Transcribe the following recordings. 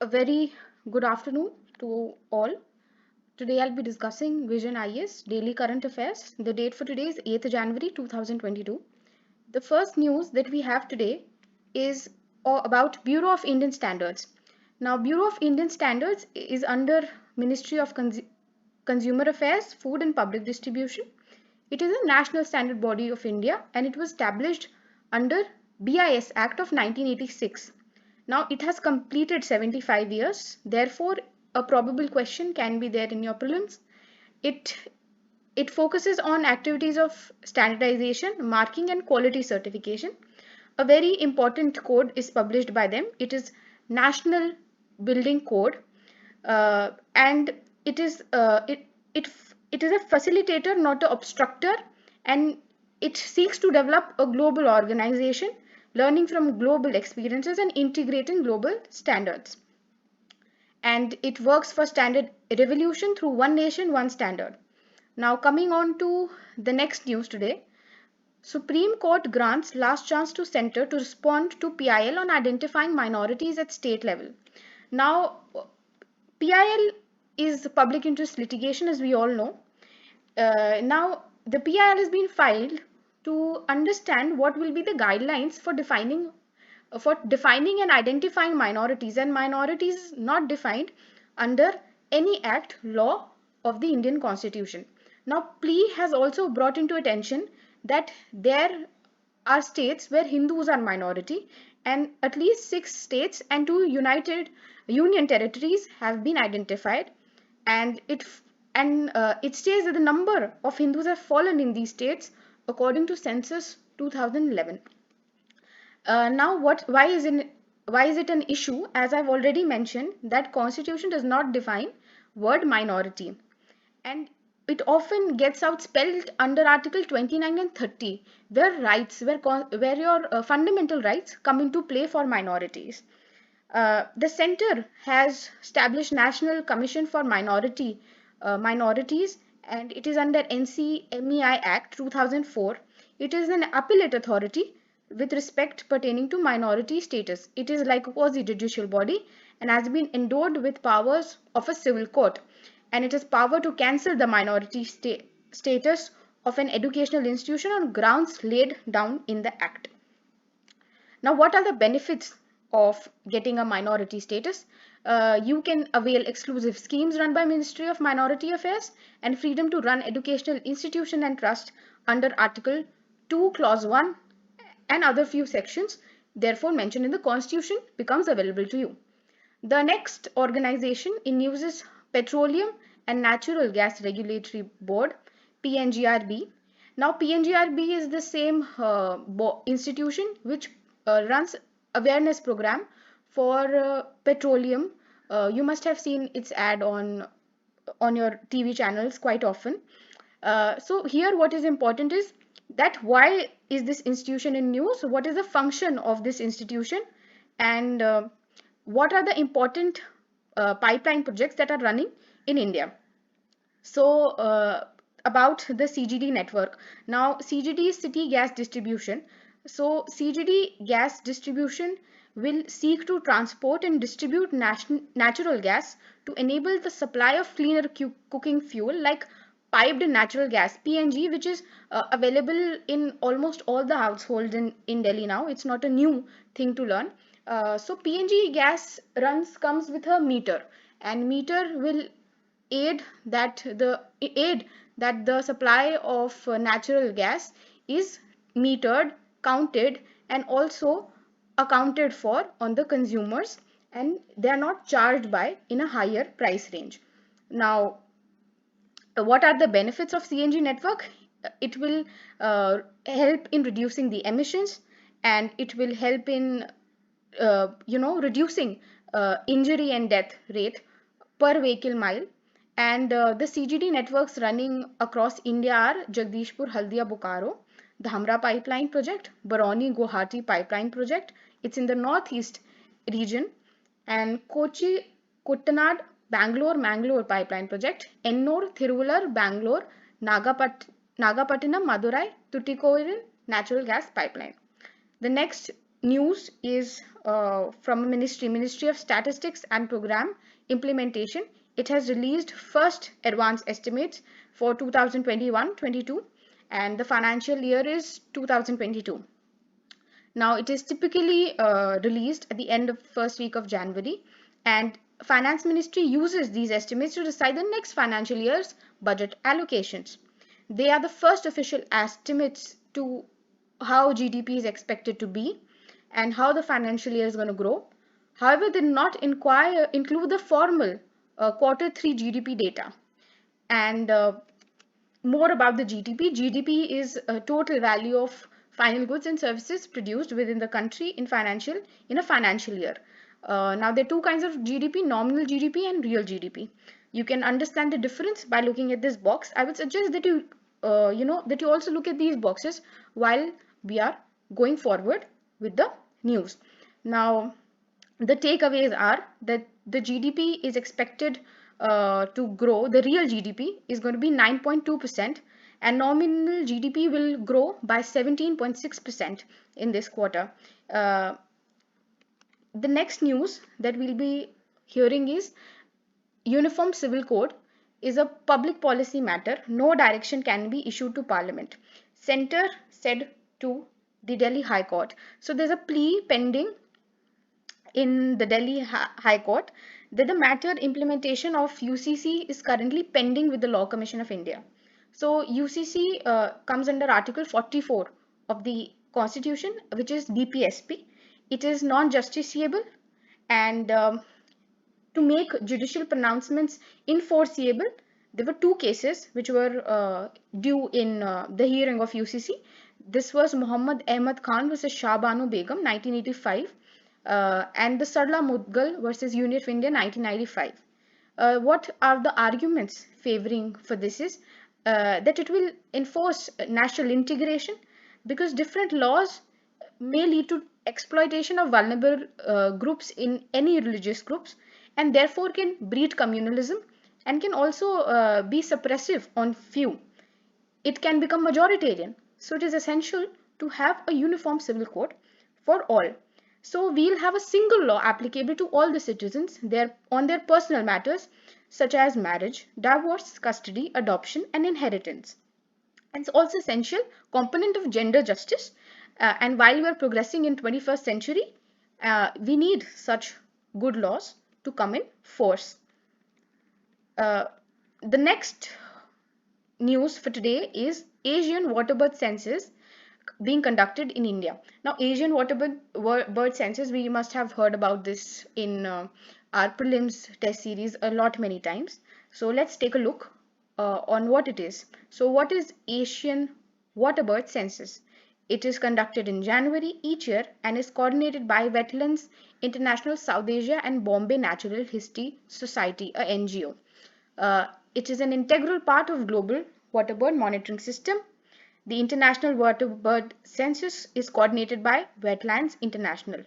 A very good afternoon to all. Today I'll be discussing Vision IS Daily Current Affairs. The date for today is 8th January 2022. The first news that we have today is about Bureau of Indian Standards. Now, Bureau of Indian Standards is under Ministry of Consumer Affairs, Food and Public Distribution. It is a national standard body of India and it was established under BIS Act of 1986. Now it has completed 75 years. Therefore, a probable question can be there in your prelims. It it focuses on activities of standardization, marking and quality certification. A very important code is published by them. It is National Building Code, and it is it is a facilitator, not an obstructor, and it seeks to develop a global organization, learning from global experiences and integrating global standards. And it works for standard revolution through one nation, one standard. Now coming on to the next news today. Supreme Court grants last chance to center to respond to PIL on identifying minorities at state level. Now, PIL is public interest litigation, as we all know. Now, the PIL has been filed to understand what will be the guidelines for defining and identifying minorities, and minorities not defined under any act, law of the Indian Constitution. Now, plea has also brought into attention that there are states where Hindus are minority, and at least 6 states and 2 union territories have been identified, and it states that the number of Hindus have fallen in these states according to census 2011. Now, why is it an issue? As I've already mentioned, that Constitution does not define word minority, and it often gets out spelled under Article 29 and 30, where your fundamental rights come into play for minorities. The center has established National Commission for Minorities, and it is under NCMEI Act 2004. It is an appellate authority with respect pertaining to minority status. It is like a quasi-judicial body and has been endowed with powers of a civil court, and it has power to cancel the minority status of an educational institution on grounds laid down in the Act. Now, what are the benefits of getting a minority status? You can avail exclusive schemes run by Ministry of Minority Affairs and freedom to run educational institution and trust under Article 2, Clause 1 and other few sections therefore mentioned in the Constitution becomes available to you. The next organization in news is Petroleum and Natural Gas Regulatory Board, PNGRB. Now, PNGRB is the same institution which runs awareness program for petroleum. You must have seen its ad on your TV channels quite often. So here what is important is that why is this institution in news? What is the function of this institution? And what are the important pipeline projects that are running in India? So about the CGD network. Now, CGD is City Gas Distribution. So CGD gas distribution will seek to transport and distribute natural gas to enable the supply of cleaner cooking fuel like piped natural gas, PNG, which is available in almost all the households in Delhi now. It's not a new thing to learn. So PNG gas comes with a meter, and meter will aid that the supply of natural gas is metered, counted, and also accounted for on the consumers, and they are not charged by in a higher price range. Now, what are the benefits of CNG network? It will help in reducing the emissions, and it will help in reducing injury and death rate per vehicle mile. And the CGD networks running across India are Jagdishpur Haldia Bokaro, Dhamra Pipeline Project, Barauni Guwahati Pipeline Project. It's in the northeast region. And Kochi Kuttanad Bangalore Pipeline Project, Ennore Thiruvallur Bangalore Nagapattinam Madurai Tuticorin Natural Gas Pipeline. The next news is from a Ministry of Statistics and Program Implementation. It has released first advanced estimates for 2021-22, and the financial year is 2022. Now, it is typically released at the end of first week of January, and Finance Ministry uses these estimates to decide the next financial year's budget allocations. They are the first official estimates to how GDP is expected to be and how the financial year is going to grow. However, they do not include the formal quarter 3 GDP data. And more about the GDP. GDP is a total value of final goods and services produced within the country in a financial year. Now there are two kinds of GDP: nominal GDP and real GDP. You can understand the difference by looking at this box. I would suggest that you also look at these boxes while we are going forward with the news. Now the takeaways are that the GDP is expected to grow. The real GDP is going to be 9.2%, and nominal GDP will grow by 17.6% in this quarter. The next news that we'll be hearing is Uniform Civil Code is a public policy matter. No direction can be issued to Parliament. Centre said to the Delhi High Court. So there's a plea pending in the Delhi High Court that the matter implementation of UCC is currently pending with the Law Commission of India. So UCC comes under Article 44 of the Constitution, which is BPSP. It is non-justiciable, and to make judicial pronouncements enforceable, there were two cases which were due in the hearing of UCC. This was Muhammad Ahmad Khan versus Shah Banu Begum, 1985, and the Sarla Mudgal versus Union of India, 1995. What are the arguments favoring for this is that it will enforce national integration, because different laws may lead to exploitation of vulnerable groups in any religious groups, and therefore can breed communalism and can also be suppressive on few. It can become majoritarian. So it is essential to have a uniform civil code for all. So we'll have a single law applicable to all the citizens on their personal matters such as marriage, divorce, custody, adoption, and inheritance. And it's also essential component of gender justice. And while we are progressing in 21st century, we need such good laws to come in force. The next news for today is Asian waterbird census being conducted in India. Now, Asian waterbird census, we must have heard about this in our prelims test series many times. So let's take a look on what it is. So what is Asian waterbird census? It is conducted in January each year and is coordinated by Wetlands International South Asia and Bombay Natural History Society, a NGO. It is an integral part of global waterbird monitoring system. The International Waterbird Census is coordinated by Wetlands International.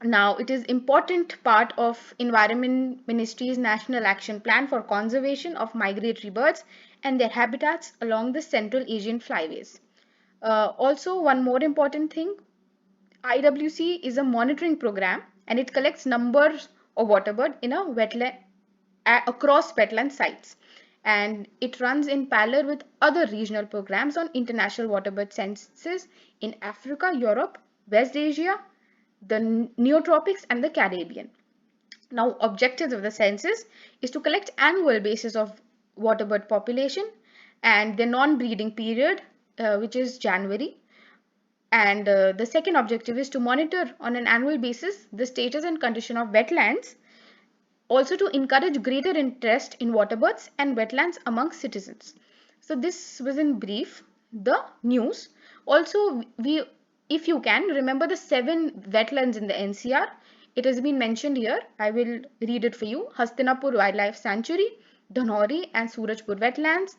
Now, it is important part of Environment Ministry's National Action Plan for Conservation of Migratory Birds and their habitats along the Central Asian flyways. Also, one more important thing, IWC is a monitoring program and it collects numbers of waterbird in a wetland across wetland sites, and it runs in parallel with other regional programs on international waterbird censuses in Africa, Europe, West Asia, the Neotropics, and the Caribbean. Now, objectives of the census is to collect annual basis of waterbird population and their non-breeding period, which is January. And the second objective is to monitor on an annual basis the status and condition of wetlands, also to encourage greater interest in waterbirds and wetlands among citizens. So this was in brief the news. Also, if you can remember the 7 wetlands in the NCR, it has been mentioned here. I will read it for you. Hastinapur Wildlife Sanctuary, Dhanori and Surajpur Wetlands,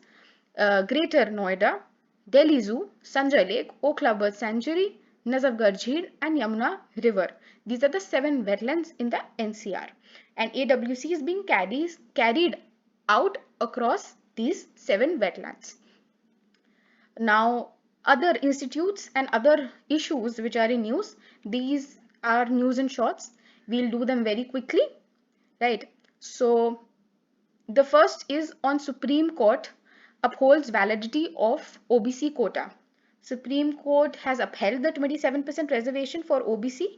Greater Noida, Delhi Zoo, Sanjay Lake, Okhla Bird Sanctuary, Nazafgarh Jheel and Yamuna River. These are the 7 wetlands in the NCR, and AWC is being carried out across these 7 wetlands. Now, other institutes and other issues which are in news. These are news in shorts. We'll do them very quickly, right? So the first is on Supreme Court upholds validity of OBC quota. Supreme Court has upheld the 27% reservation for OBC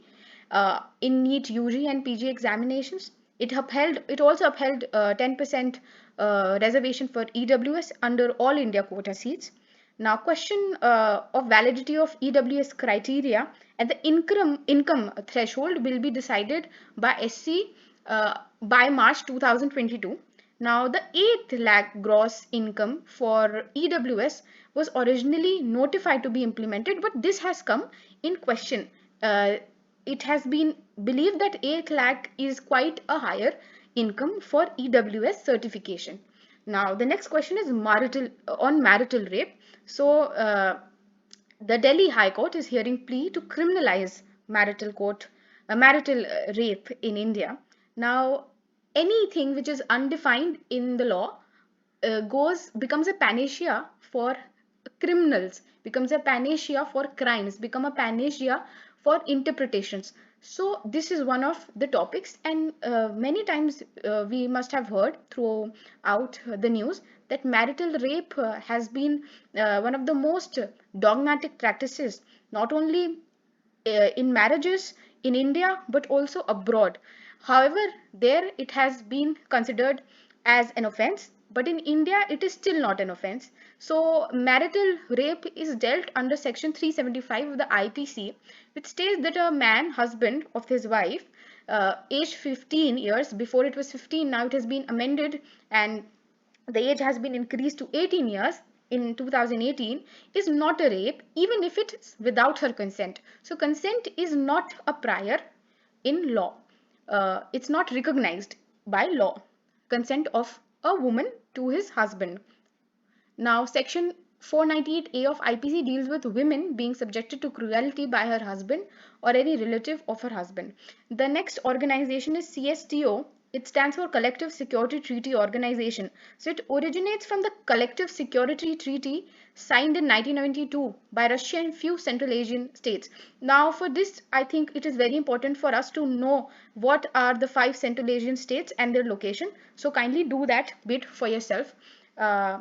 in NEET UG and PG examinations. It also upheld 10% reservation for EWS under all India quota seats. Now, question of validity of EWS criteria and the income threshold will be decided by SC by March 2022. Now, the 8 lakh gross income for EWS was originally notified to be implemented, but this has come in question. It has been believed that 8 lakh is quite a higher income for EWS certification. Now, the next question is marital rape. So, the Delhi High Court is hearing plea to criminalize marital rape in India. Now, anything which is undefined in the law becomes a panacea for criminals, becomes a panacea for crimes, become a panacea for interpretations. So this is one of the topics, and many times we must have heard throughout the news that marital rape has been one of the most dogmatic practices, not only in marriages in India but also abroad. However, there it has been considered as an offense, but in India it is still not an offense. So, marital rape is dealt under section 375 of the IPC, which states that a man, husband of his wife, aged 15 years, before it was 15, now it has been amended and the age has been increased to 18 years in 2018, is not a rape even if it is without her consent. So consent is not a prior in law. It's not recognized by law, consent of a woman to his husband. Now, section 498A of IPC deals with women being subjected to cruelty by her husband or any relative of her husband. The next organization is CSTO. It stands for Collective Security Treaty Organization. So it originates from the Collective Security Treaty signed in 1992 by Russia and few Central Asian states. Now for this, I think it is very important for us to know what are the 5 Central Asian states and their location. So kindly do that bit for yourself. So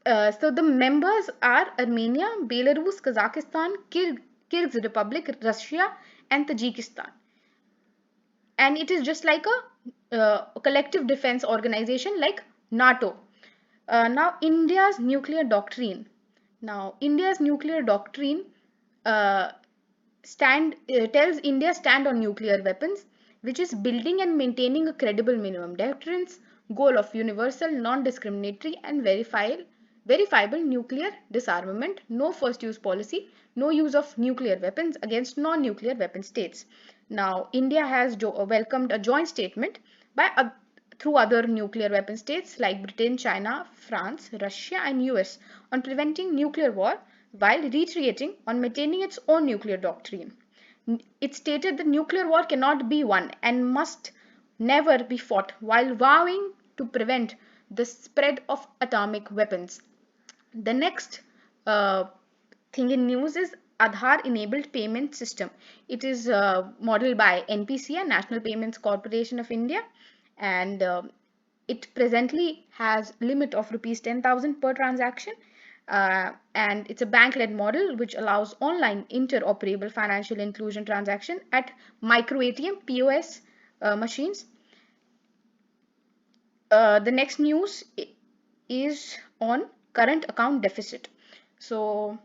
the members are Armenia, Belarus, Kazakhstan, Kyrgyz Republic, Russia, and Tajikistan. And it is just like a collective defense organization like NATO. Now, India's nuclear doctrine. Now, India's nuclear doctrine tells India stand on nuclear weapons, which is building and maintaining a credible minimum deterrence, goal of universal, non-discriminatory and verifiable nuclear disarmament, no first use policy, no use of nuclear weapons against non-nuclear weapon states. Now, India has welcomed a joint statement through other nuclear weapon states like Britain, China, France, Russia and US on preventing nuclear war while reiterating on maintaining its own nuclear doctrine. It stated that nuclear war cannot be won and must never be fought while vowing to prevent the spread of atomic weapons. The next thing in news is Aadhaar enabled payment system. It is modeled by NPCI, National Payments Corporation of India, and it presently has limit of rupees 10,000 per transaction. And it's a bank-led model which allows online interoperable financial inclusion transaction at micro ATM POS machines. The next news is on current account deficit. So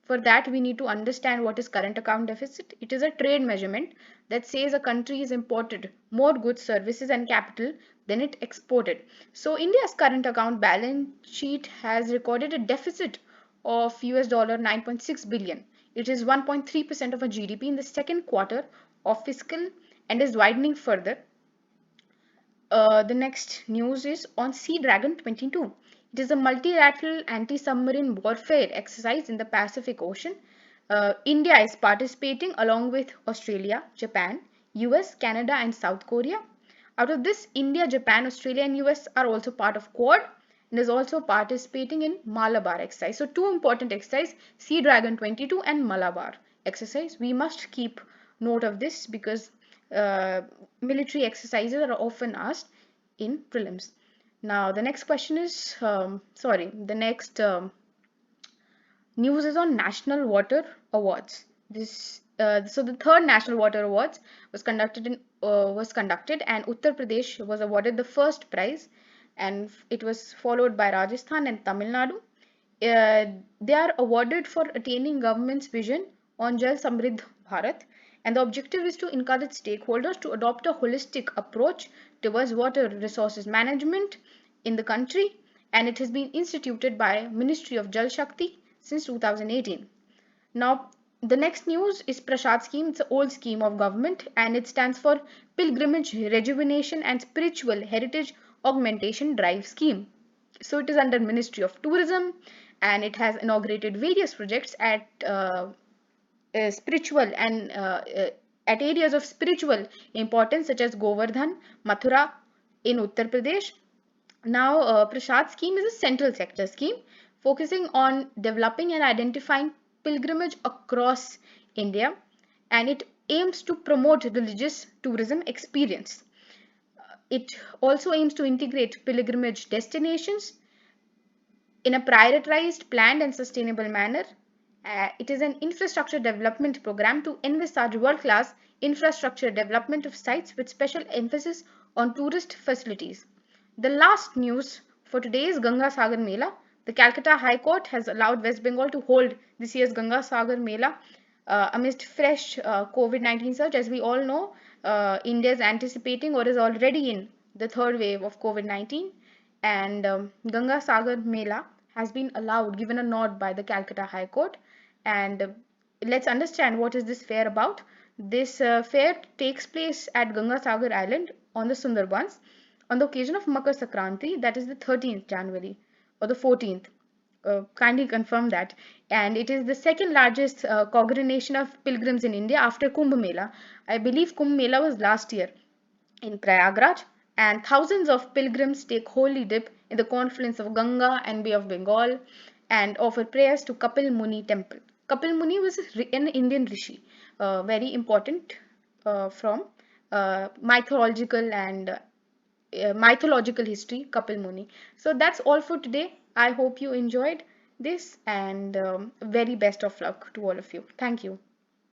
for that, we need to understand what is current account deficit. It is a trade measurement that says a country has imported more goods, services and capital than it exported. So India's current account balance sheet has recorded a deficit of US dollar 9.6 billion. It is 1.3% of a GDP in the second quarter of fiscal and is widening further. The next news is on Sea Dragon 22. It is a multilateral anti-submarine warfare exercise in the Pacific Ocean. India is participating along with Australia, Japan, US, Canada and South Korea. Out of this, India, Japan, Australia and US are also part of Quad. and is also participating in Malabar exercise. So two important exercise, Sea Dragon 22 and Malabar exercise. We must keep note of this because military exercises are often asked in prelims. Now the next question is, the next news is on National Water Awards. So the third National Water Awards was conducted, and Uttar Pradesh was awarded the first prize, and it was followed by Rajasthan and Tamil Nadu. They are awarded for attaining government's vision on Jal Samriddh Bharat, and the objective is to encourage stakeholders to adopt a holistic approach towards water resources management in the country, and it has been instituted by Ministry of Jal Shakti since 2018. Now, the next news is Prashad scheme. It's an old scheme of government, and it stands for Pilgrimage Rejuvenation and Spiritual Heritage Augmentation Drive Scheme. So it is under Ministry of Tourism, and it has inaugurated various projects at spiritual and at areas of spiritual importance such as Govardhan, Mathura in Uttar Pradesh. Now, Prashad scheme is a central sector scheme focusing on developing and identifying pilgrimage across India, and it aims to promote religious tourism experience. It also aims to integrate pilgrimage destinations in a prioritized, planned, and sustainable manner. It is an infrastructure development program to envisage world-class infrastructure development of sites with special emphasis on tourist facilities. The last news for today is Ganga Sagar Mela. The Calcutta High Court has allowed West Bengal to hold this year's Ganga Sagar Mela amidst fresh COVID-19 surge. As we all know, India is anticipating or is already in the third wave of COVID-19, and Ganga Sagar Mela has been allowed, given a nod by the Calcutta High Court. And let's understand what is this fair about. This fair takes place at Ganga Sagar Island on the Sundarbans on the occasion of Makar Sankranti, that is the 13th January or the 14th. Kindly confirm that. And it is the second largest congregation of pilgrims in India after Kumbh Mela. I believe Kumbh Mela was last year in Prayagraj, and thousands of pilgrims take holy dip in the confluence of Ganga and Bay of Bengal and offer prayers to Kapil Muni temple. Kapil Muni was an Indian rishi, very important from mythological and mythological history, Kapil Muni. So that's all for today. I hope you enjoyed this, and very best of luck to all of you. Thank you.